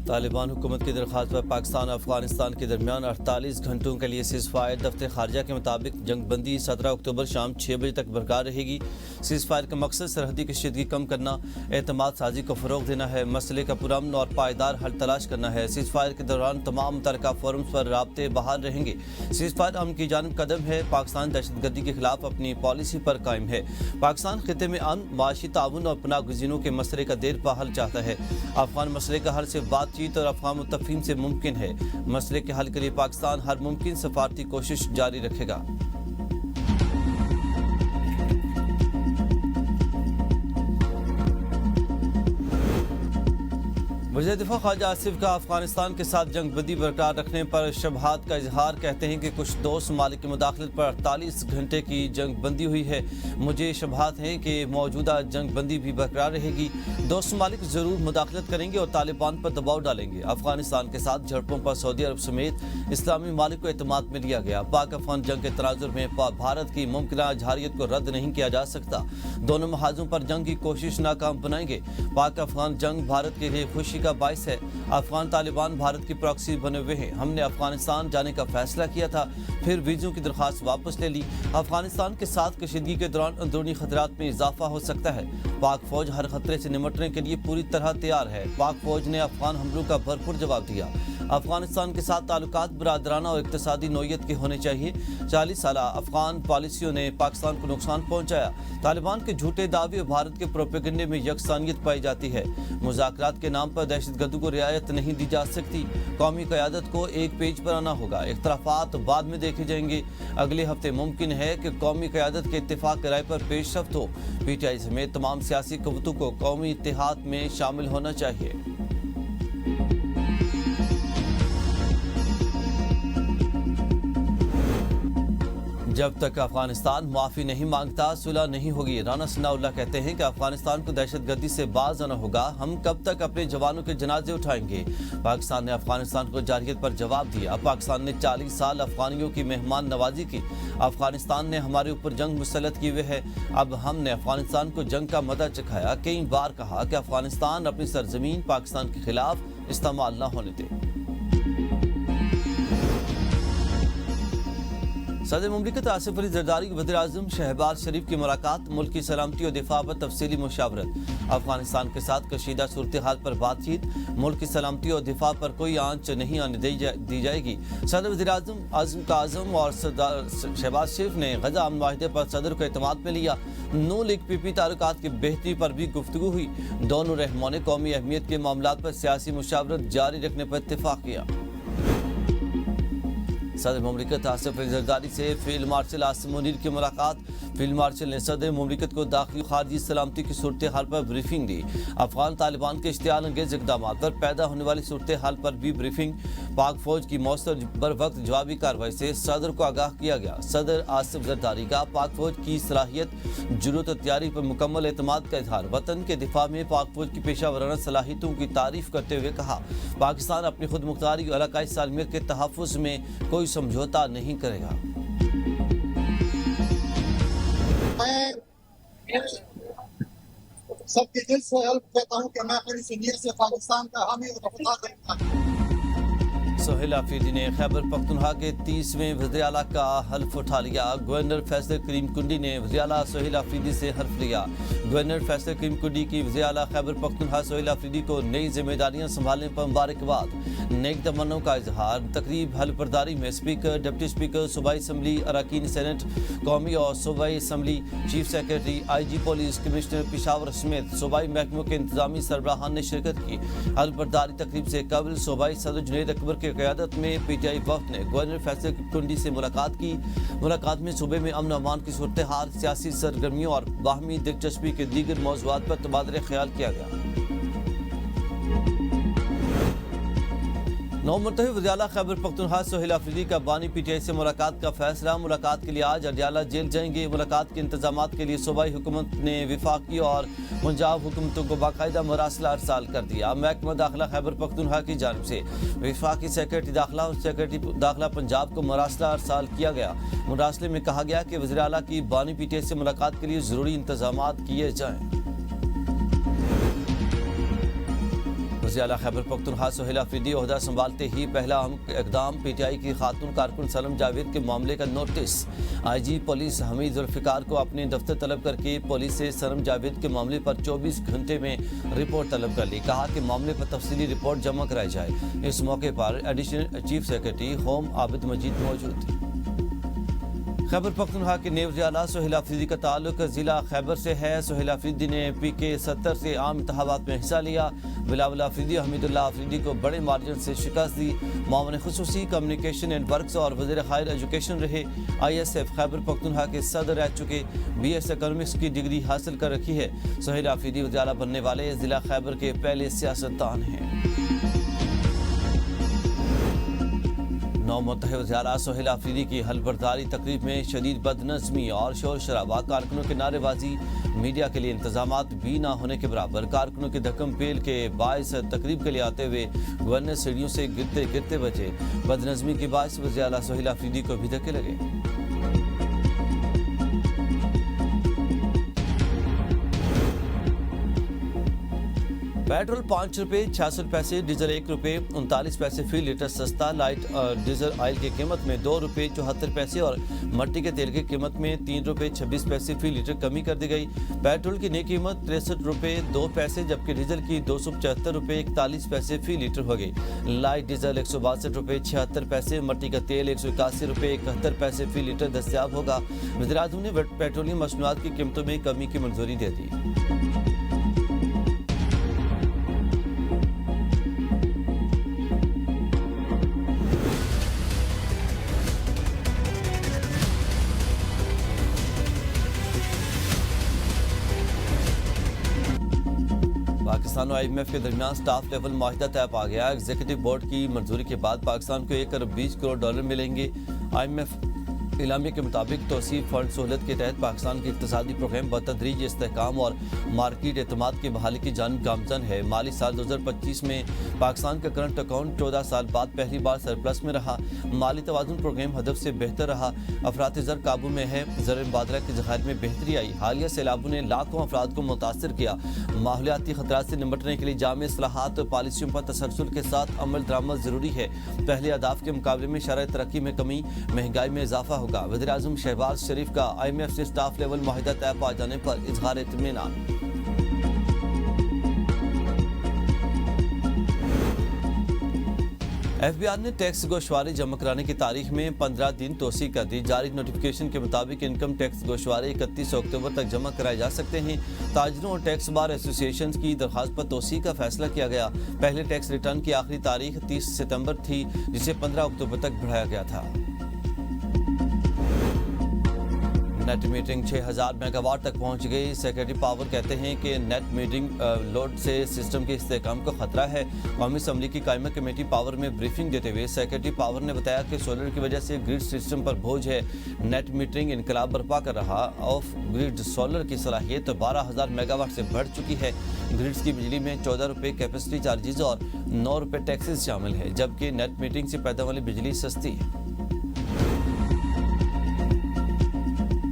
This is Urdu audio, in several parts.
طالبان حکومت کی درخواست پر پاکستان اور افغانستان کے درمیان 48 گھنٹوں کے لیے سیز فائر۔ دفتر خارجہ کے مطابق جنگ بندی 17 اکتوبر شام 6 بجے تک برقرار رہے گی۔ سیز فائر کا مقصد سرحدی کشیدگی کم کرنا، اعتماد سازی کو فروغ دینا ہے، مسئلے کا پرامن اور پائیدار حل تلاش کرنا ہے۔ سیز فائر کے دوران تمام متعلقہ فورمز پر رابطے بحال رہیں گے۔ سیز فائر امن کی جانب قدم ہے۔ پاکستان دہشت گردی کے خلاف اپنی پالیسی پر قائم ہے۔ پاکستان خطے میں امن، معاشی تعاون اور پناہ گزینوں کے مسئلے کا دیر پا حل چاہتا ہے۔ افغان مسئلے کا حل سے بات چیت اور افغان متفقین سے ممکن ہے۔ مسئلے کے حل کے لیے پاکستان ہر ممکن سفارتی کوشش جاری رکھے گا۔ وزیر دفاع خارجہ آصف کا افغانستان کے ساتھ جنگ بندی برقرار رکھنے پر شبہات کا اظہار۔ کہتے ہیں کہ کچھ دوست ممالک کی مداخلت پر 48 گھنٹے کی جنگ بندی ہوئی ہے۔ مجھے شبہات ہیں کہ موجودہ جنگ بندی بھی برقرار رہے گی۔ دوست ممالک ضرور مداخلت کریں گے اور طالبان پر دباؤ ڈالیں گے۔ افغانستان کے ساتھ جھڑپوں پر سعودی عرب سمیت اسلامی ممالک کو اعتماد میں لیا گیا۔ پاک افغان جنگ کے تناظر میں بھارت کی ممکنہ جارحیت کو رد نہیں کیا جا سکتا۔ دونوں محاذوں پر جنگ کی کوشش ناکام بنائیں گے۔ پاک افغان جنگ بھارت کے لیے خوشی کا باعث ہے۔ افغان طالبان بھارت کی پراکسی بنے ہوئے ہیں۔ ہم نے افغانستان جانے کا فیصلہ کیا تھا، پھر ویزوں کی درخواست واپس لے لی۔ افغانستان کے ساتھ کشیدگی کے دوران اندرونی خطرات میں اضافہ ہو سکتا ہے۔ پاک فوج ہر خطرے سے نمٹنے کے لیے پوری طرح تیار ہے۔ پاک فوج نے افغان حملوں کا بھرپور جواب دیا۔ افغانستان کے ساتھ تعلقات برادرانہ اور اقتصادی نوعیت کے ہونے چاہیے۔ 40 سالہ افغان پالیسیوں نے پاکستان کو نقصان پہنچایا۔ طالبان کے جھوٹے دعوے اور بھارت کے پروپیگنڈے میں یکسانیت پائی جاتی ہے۔ مذاکرات کے نام پر دہشت گردوں کو رعایت نہیں دی جا سکتی۔ قومی قیادت کو ایک پیج پر آنا ہوگا۔ اختلافات بعد میں دیکھے جائیں گے۔ اگلے ہفتے ممکن ہے کہ قومی قیادت کے اتفاق رائے پر پیش رفت ہو۔ پی ٹی آئی سمیت تمام سیاسی قوتوں کو قومی اتحاد میں شامل ہونا چاہیے۔ جب تک افغانستان معافی نہیں مانگتا صلح نہیں ہوگی۔ رانا ثناء اللہ کہتے ہیں کہ افغانستان کو دہشت گردی سے باز آنا ہوگا۔ ہم کب تک اپنے جوانوں کے جنازے اٹھائیں گے؟ پاکستان نے افغانستان کو جارحیت پر جواب دیا۔ پاکستان نے 40 سال افغانیوں کی مہمان نوازی کی۔ افغانستان نے ہمارے اوپر جنگ مسلط کی ہوئے ہے۔ اب ہم نے افغانستان کو جنگ کا مزہ چکھایا۔ کئی بار کہا کہ افغانستان اپنی سرزمین پاکستان کے خلاف استعمال نہ ہونے دے۔ صدر مملکت آصف علی زرداری وزیر اعظم شہباز شریف کی ملاقات۔ ملک کی سلامتی اور دفاع پر تفصیلی مشاورت۔ افغانستان کے ساتھ کشیدہ صورتحال پر بات چیت۔ ملک کی سلامتی اور دفاع پر کوئی آنچ نہیں آنے دی جائے گی۔ صدر وزیر اعظم عزم کا عزم اور شہباز شریف نے غزہ امن معاہدے پر صدر کو اعتماد میں لیا۔ نو لیگ پی پی تعلقات کی بہتری پر بھی گفتگو ہوئی۔ دونوں رہنماؤں نے قومی اہمیت کے معاملات پر سیاسی مشاورت جاری رکھنے پر اتفاق کیا۔ صدر مملکت آصف علی زرداری سے فیلڈ مارشل عاصم منیر کی ملاقات۔ فیلڈ مارشل نے صدر مملکت کو داخلی خارجی سلامتی کی صورتحال پر بریفنگ دی۔ افغان طالبان کے اشتعال انگیز اقدامات پر پیدا ہونے والی صورتحال پر بھی بریفنگ۔ پاک فوج کی مؤثر بر وقت جوابی کارروائی سے صدر کو آگاہ کیا گیا۔ صدر آصف زرداری کا پاک فوج کی صلاحیت، جرأت اور تیاری پر مکمل اعتماد کا اظہار۔ وطن کے دفاع میں پاک فوج کی پیشہ ورانہ صلاحیتوں کی تعریف کرتے ہوئے کہا، پاکستان اپنی خود مختاری اور علاقائی سالمیت کے تحفظ میں کوئی سمجھوتا نہیں کرے گا۔ میں سب کے دل سے حلف دیتا ہوں کہ میں اپنی نیت سے پاکستان کا حامی اور وفادار رہوں گا۔ سہیل آفریدی نے خیبر پختونخوا کے 30ویں وزیر اعلیٰ کا حلف اٹھا لیا۔ گورنر فیصل کریم کنڈی نے وزیر اعلیٰ سہیل آفریدی سے حلف لیا۔ گورنر فیصل کریم کنڈی کی وزیر اعلیٰ خیبر پختونخوا سہیل آفریدی کو نئی ذمہ داریاں سنبھالنے پر مبارکباد۔ نیک تمناؤں کا اظہار۔ تقریب حلف برداری میں اسپیکر، ڈپٹی اسپیکر، صوبائی اسمبلی، اراکین سینٹ، قومی اور صوبائی اسمبلی، چیف سیکرٹری، آئی جی پولیس، کمشنر پشاور سمیت صوبائی محکموں کے انتظامی سربراہان نے شرکت کی۔ حلف برداری تقریب سے قبل صوبائی صدر جنید اکبر کی قیادت میں پی ٹی آئی وفد نے گورنر فیصل کنڈی سے ملاقات کی۔ ملاقات میں صوبے میں امن و امان کی صورتحال، سیاسی سرگرمیوں اور باہمی دلچسپی کے دیگر موضوعات پر تبادلہ خیال کیا گیا۔ نو منتخب وزیر اعلیٰ خیبر پختونخوا سہیل آفریدی کا بانی پی ٹی آئی سے ملاقات کا فیصلہ۔ ملاقات کے لیے آج اڈیالہ جیل جائیں گے۔ ملاقات کے انتظامات کے لیے صوبائی حکومت نے وفاقی اور پنجاب حکومتوں کو باقاعدہ مراسلہ ارسال کر دیا۔ محکمہ داخلہ خیبر پختونخوا کی جانب سے وفاقی سیکرٹری داخلہ اور سیکرٹری داخلہ پنجاب کو مراسلہ ارسال کیا گیا۔ مراسلے میں کہا گیا کہ وزیر اعلیٰ کی بانی پی ٹی آئی سے ملاقات کے لیے ضروری انتظامات کیے جائیں۔ وزیر اعلیٰ خیبر پختونخوا سہیل آفریدی عہدہ سنبھالتے ہی پہلا اہم اقدام پی ٹی آئی کی خاتون کارکن سلم جاوید کے معاملے کا نوٹس۔ آئی جی پولیس حمید ذوالفقار کو اپنے دفتر طلب کر کے پولیس سے سلم جاوید کے معاملے پر 24 گھنٹے میں رپورٹ طلب کر لی۔ کہا کہ معاملے پر تفصیلی رپورٹ جمع کرائی جائے۔ اس موقع پر ایڈیشنل چیف سیکرٹری ہوم عابد مجید موجود تھے۔ خیبر پختونخوا کے نیب وزیر اعلیٰ سہیل آفریدی کا تعلق ضلع خیبر سے ہے۔ سہیل آفریدی نے پی کے 70 سے عام انتخابات میں حصہ لیا۔ بلاول آفریدی حمید اللہ آفریدی کو بڑے مارجن سے شکست دی۔ معاون خصوصی کمیونیکیشن اینڈ ورکس اور وزیر ہائر ایجوکیشن رہے۔ I S F Khyber Pakhtunkhwa کے صدر رہ چکے، بی ایس اکنامکس کی ڈگری حاصل کر رکھی ہے۔ سہیل آفریدی وزیر اعلیٰ بننے والے ضلع خیبر کے پہلے سیاستدان ہیں۔ نو منتخب وزیر اعلیٰ سہیل آفریدی کی حلف برداری تقریب میں شدید بد نظمی اور شور شرابہ، کارکنوں کی نعرے بازی، میڈیا کے لیے انتظامات بھی نہ ہونے کے برابر، کارکنوں کی دھکم پیل کے باعث تقریب کے لیے آتے ہوئے گورنر سیڑھیوں سے گرتے بچے۔ بد نظمی کے باعث وزیر اعلیٰ سہیل آفریدی کو بھی دھکے لگے۔ پیٹرول 5 روپے 66 پیسے، ڈیزل 1 روپے 39 پیسے فی لیٹر سستا۔ لائٹ ڈیزل آئل کی قیمت میں 2 روپے 74 پیسے اور مٹی کے تیل کی قیمت میں 3 روپے 26 پیسے فی لیٹر کمی کر دی گئی۔ پیٹرول کی نئی قیمت 63 روپے 2 پیسے جبکہ ڈیزل کی 275 روپے 41 پیسے فی لیٹر ہو گئی۔ لائٹ ڈیزل 162 روپے 76 پیسے، مٹی کا تیل 181 روپے 71 پیسے فی لیٹر دستیاب ہوگا۔ وزیر اعظم نے پیٹرولیم مصنوعات کی قیمتوں میں کمی کی منظوری دے دی۔ پاکستان اور آئی ایم ایف کے درمیان سٹاف لیول معاہدہ طے پا گیا۔ ایگزیکٹو بورڈ کی منظوری کے بعد پاکستان کو 1 ارب 20 کروڑ ڈالر ملیں گے۔ آئی ایم ایف اعلامیہ کے مطابق توسیع فنڈ سہولت کے تحت پاکستان کی اقتصادی پروگرام بتدریج استحکام اور مارکیٹ اعتماد کی بحالی کی جانب گامزن ہے۔ مالی سال 2025 میں پاکستان کا کرنٹ اکاؤنٹ 14 سال بعد پہلی بار سرپلس میں رہا۔ مالی توازن پروگرام ہدف سے بہتر رہا۔ افراط زر قابو میں ہے۔ زر مبادلہ کے ذخائر میں بہتری آئی۔ حالیہ سیلابوں نے لاکھوں افراد کو متاثر کیا۔ ماحولیاتی خطرات سے نمٹنے کے لیے جامع اصلاحات اور پالیسیوں پر تسلسل کے ساتھ عمل درآمد ضروری ہے۔ پہلے اہداف کے مقابلے میں شرح ترقی میں کمی، مہنگائی میں اضافہ ہوگا۔ وزیر اعظم شہباز شریف کا آئی ایم ایف سے سٹاف لیول معاہدہ طے پا جانے پر اظہار اطمینان۔ ایف بی آر نے ٹیکس گوشوارے جمع کرانے کی تاریخ میں 15 دن توسیع کر دی۔ جاری نوٹیفکیشن کے مطابق انکم ٹیکس گوشوارے 31 اکتوبر تک جمع کرائے جا سکتے ہیں۔ تاجروں اور ٹیکس بار ایسوسی ایشنز کی درخواست پر توسیع کا فیصلہ کیا گیا۔ پہلے ٹیکس ریٹرن کی آخری تاریخ 30 ستمبر تھی جسے 15 اکتوبر تک بڑھایا گیا تھا۔ نیٹ میٹرنگ 6000 میگا واٹ تک پہنچ گئی۔ سیکرٹری پاور کہتے ہیں کہ نیٹ میٹرنگ لوڈ سے سسٹم کے استحکام کو خطرہ ہے۔ قومی اسمبلی کی قائمہ کمیٹی پاور میں بریفنگ دیتے ہوئے سیکرٹری پاور نے بتایا کہ سولر کی وجہ سے گرڈ سسٹم پر بوجھ ہے۔ نیٹ میٹرنگ انقلاب برپا کر رہا۔ آف گرڈ سولر کی صلاحیت 12000 میگا واٹ سے بڑھ چکی ہے۔ گرڈز کی بجلی میں 14 روپے کیپیسٹی چارجز اور 9 روپے ٹیکسز شامل ہے جبکہ نیٹ میٹرنگ سے پیدا والی بجلی سستی ہے۔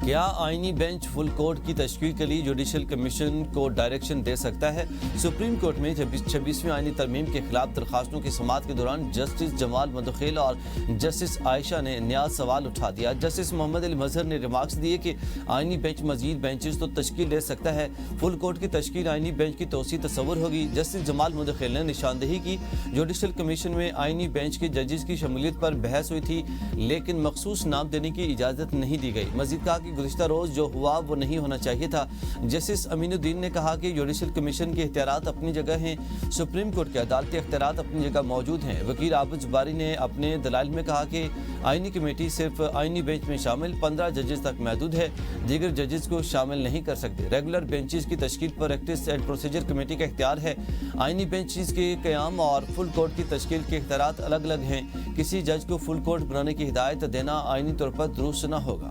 کیا آئینی بینچ فل کورٹ کی تشکیل کے لیے جوڈیشل کمیشن کو ڈائریکشن دے سکتا ہے؟ سپریم کورٹ میں 26ویں آئینی ترمیم کے خلاف درخواستوں کی سماعت کے دوران جسٹس جمال مدخیل اور جسٹس عائشہ نے نیا سوال اٹھا دیا۔ جسٹس محمد علی مظہر نے ریمارکس دیے کہ آئینی بینچ مزید بینچز تو تشکیل دے سکتا ہے، فل کورٹ کی تشکیل آئینی بینچ کی توسیع تصور ہوگی۔ جسٹس جمال مدخیل نے نشاندہی کی جوڈیشل کمیشن میں آئینی بینچ کے ججز کی شمولیت پر بحث ہوئی تھی لیکن مخصوص نام دینے کی اجازت نہیں دی گئی۔ مزید کہا کہ گزشتہ روز جو ہوا وہ نہیں ہونا چاہیے تھا۔ جسٹس امین الدین نے کہا کہ جوڈیشل کمیشن کے اختیارات اپنی جگہ ہیں، سپریم کورٹ کے عدالتی اختیارات اپنی جگہ موجود ہیں۔ وکیل عابد جباری نے اپنے دلائل میں کہا کہ آئینی کمیٹی صرف آئینی بینچ میں شامل 15 ججز تک محدود ہے، دیگر ججز کو شامل نہیں کر سکتے۔ ریگولر بینچز کی تشکیل پر پریکٹس اینڈ پروسیجر کمیٹی کا اختیار ہے۔ آئینی بینچز کے قیام اور فل کورٹ کی تشکیل کے اختیارات الگ الگ ہیں۔ کسی جج کو فل کورٹ بنانے کی ہدایت دینا آئینی طور پر درست نہ ہوگا۔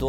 2